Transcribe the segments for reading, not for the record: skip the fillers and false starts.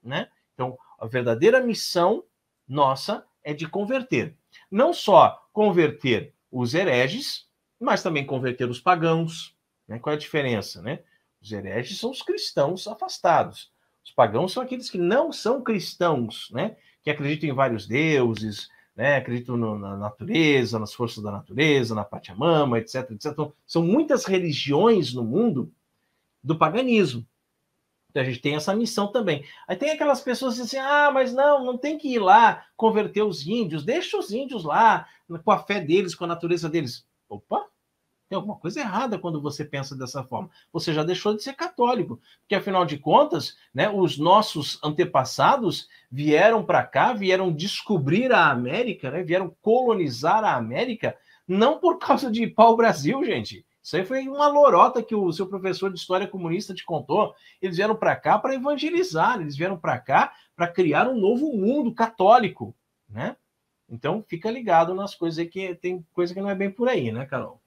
né? Então, a verdadeira missão nossa é de converter. Não só converter os hereges, mas também converter os pagãos. Né? Qual é a diferença, né? Os hereges são os cristãos afastados. Os pagãos são aqueles que não são cristãos, né? Que acreditam em vários deuses, né? Acreditam na natureza, nas forças da natureza, na Pachamama, etc, etc. Então, são muitas religiões no mundo do paganismo. Então, a gente tem essa missão também. Aí tem aquelas pessoas que dizem assim, mas não tem que ir lá converter os índios, deixa os índios lá, com a fé deles, com a natureza deles. Opa, tem alguma coisa errada quando você pensa dessa forma. Você já deixou de ser católico, porque afinal de contas, né, os nossos antepassados vieram para cá, vieram descobrir a América, né, vieram colonizar a América, não por causa de pau-brasil, gente. Isso aí foi uma lorota que o seu professor de história comunista te contou. Eles vieram para cá para evangelizar, eles vieram para cá para criar um novo mundo católico, né? Então, fica ligado nas coisas aí, que tem coisa que não é bem por aí, né, Carol?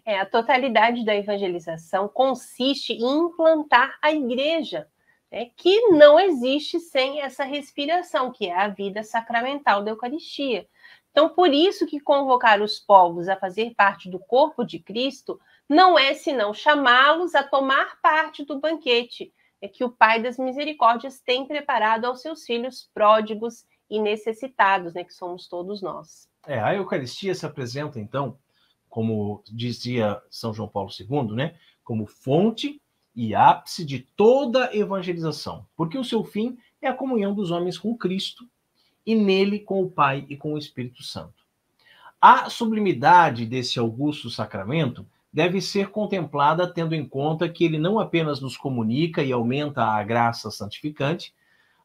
A totalidade da evangelização consiste em implantar a igreja, né, que não existe sem essa respiração, que é a vida sacramental da Eucaristia. Então, por isso que convocar os povos a fazer parte do corpo de Cristo não é senão chamá-los a tomar parte do banquete que o Pai das Misericórdias tem preparado aos seus filhos pródigos e necessitados, né, que somos todos nós. A Eucaristia se apresenta, então, como dizia São João Paulo II, né, como fonte e ápice de toda evangelização, porque o seu fim é a comunhão dos homens com Cristo, e nele com o Pai e com o Espírito Santo. A sublimidade desse augusto sacramento deve ser contemplada tendo em conta que ele não apenas nos comunica e aumenta a graça santificante,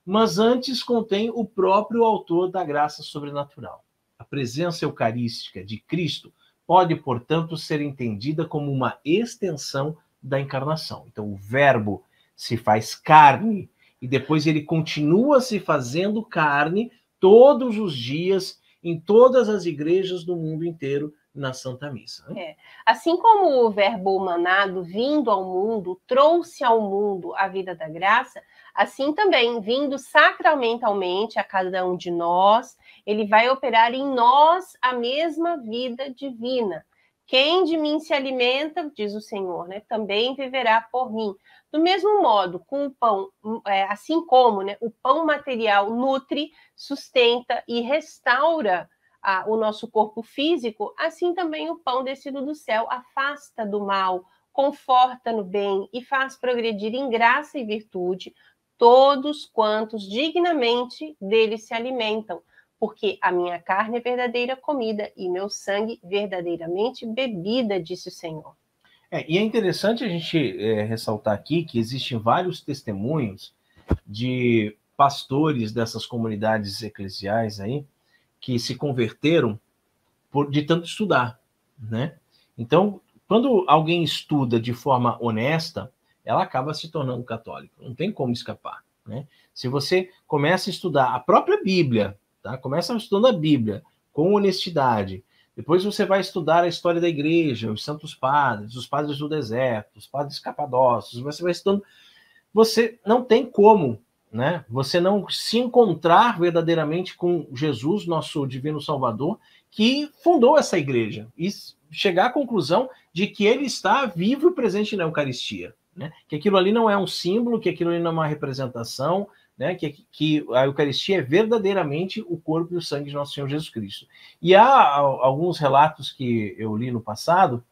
mas antes contém o próprio autor da graça sobrenatural. A presença eucarística de Cristo pode, portanto, ser entendida como uma extensão da encarnação. Então, o Verbo se faz carne e depois ele continua se fazendo carne todos os dias, em todas as igrejas do mundo inteiro, na Santa Missa. Né? Assim como o Verbo humanado, vindo ao mundo, trouxe ao mundo a vida da graça, assim também, vindo sacramentalmente a cada um de nós, ele vai operar em nós a mesma vida divina. Quem de mim se alimenta, diz o Senhor, né, também viverá por mim. Do mesmo modo, com o pão, assim como, né, o pão material nutre, sustenta e restaura o nosso corpo físico, assim também o pão descido do céu afasta do mal, conforta no bem e faz progredir em graça e virtude todos quantos dignamente dele se alimentam, porque a minha carne é verdadeira comida e meu sangue verdadeiramente bebida, disse o Senhor. E é interessante a gente ressaltar aqui que existem vários testemunhos de pastores dessas comunidades eclesiais aí, que se converteram de tanto estudar, né? Então, quando alguém estuda de forma honesta, ela acaba se tornando católica. Não tem como escapar, né? Se você começa a estudar a própria Bíblia, tá? Começa estudando a Bíblia com honestidade. Depois você vai estudar a história da igreja, os santos padres, os padres do deserto, os padres capadócios. Você vai estudando. Você não tem como, né? Você não se encontrar verdadeiramente com Jesus, nosso divino Salvador, que fundou essa igreja, e chegar à conclusão de que ele está vivo e presente na Eucaristia, né? Que aquilo ali não é um símbolo, que aquilo ali não é uma representação, né? Que a Eucaristia é verdadeiramente o corpo e o sangue de nosso Senhor Jesus Cristo. E há alguns relatos que eu li no passado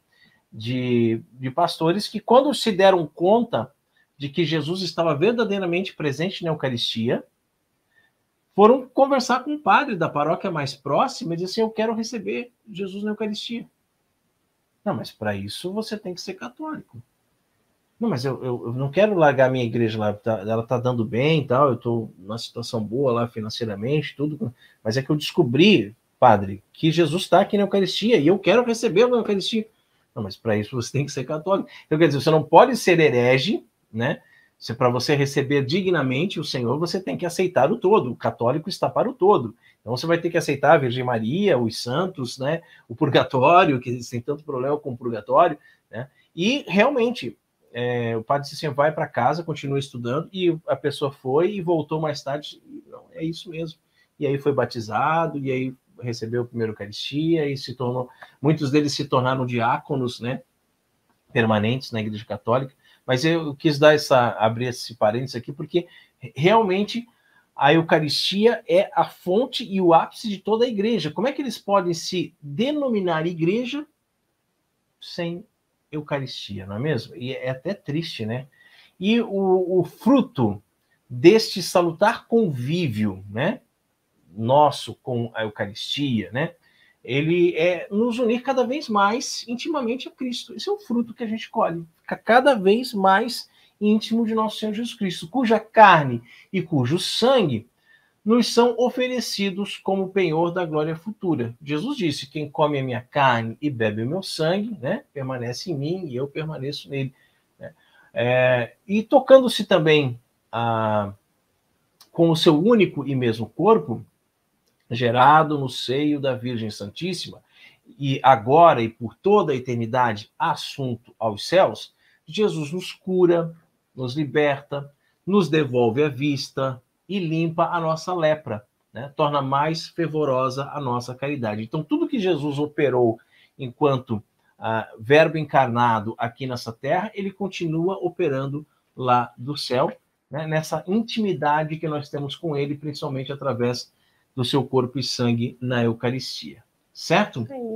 de pastores que, quando se deram conta de que Jesus estava verdadeiramente presente na Eucaristia, foram conversar com o padre da paróquia mais próxima e disse assim, eu quero receber Jesus na Eucaristia. Não, mas para isso você tem que ser católico. Não, mas eu não quero largar minha igreja lá, ela está dando bem e tal, eu estou numa situação boa lá financeiramente, tudo, mas é que eu descobri, padre, que Jesus está aqui na Eucaristia e eu quero recebê-lo na Eucaristia. Não, mas para isso você tem que ser católico. Então, quer dizer, você não pode ser herege, né? Para você receber dignamente o Senhor, você tem que aceitar o todo. O católico está para o todo. Então você vai ter que aceitar a Virgem Maria, os santos, né? O purgatório, que tem tanto problema com o purgatório, né? E realmente o padre disse assim, vai para casa, continua estudando, e a pessoa foi e voltou mais tarde, não, é isso mesmo. E aí foi batizado, e aí recebeu a primeira Eucaristia, e se tornou, muitos deles se tornaram diáconos, né, permanentes na Igreja Católica, mas eu quis abrir esse parênteses aqui, porque realmente a Eucaristia é a fonte e o ápice de toda a Igreja. Como é que eles podem se denominar Igreja sem Eucaristia, não é mesmo? E é até triste, né? E o fruto deste salutar convívio, né, nosso com a Eucaristia, né, ele é nos unir cada vez mais intimamente a Cristo. Esse é o fruto que a gente colhe, fica cada vez mais íntimo de nosso Senhor Jesus Cristo, cuja carne e cujo sangue nos são oferecidos como penhor da glória futura. Jesus disse, quem come a minha carne e bebe o meu sangue, né, permanece em mim e eu permaneço nele. Né? E tocando-se também com o seu único e mesmo corpo, gerado no seio da Virgem Santíssima, e agora e por toda a eternidade assunto aos céus, Jesus nos cura, nos liberta, nos devolve a vista e limpa a nossa lepra, né? Torna mais fervorosa a nossa caridade. Então, tudo que Jesus operou enquanto verbo encarnado aqui nessa terra, ele continua operando lá do céu, né? Nessa intimidade que nós temos com ele, principalmente através do seu corpo e sangue na Eucaristia. Certo? Sim.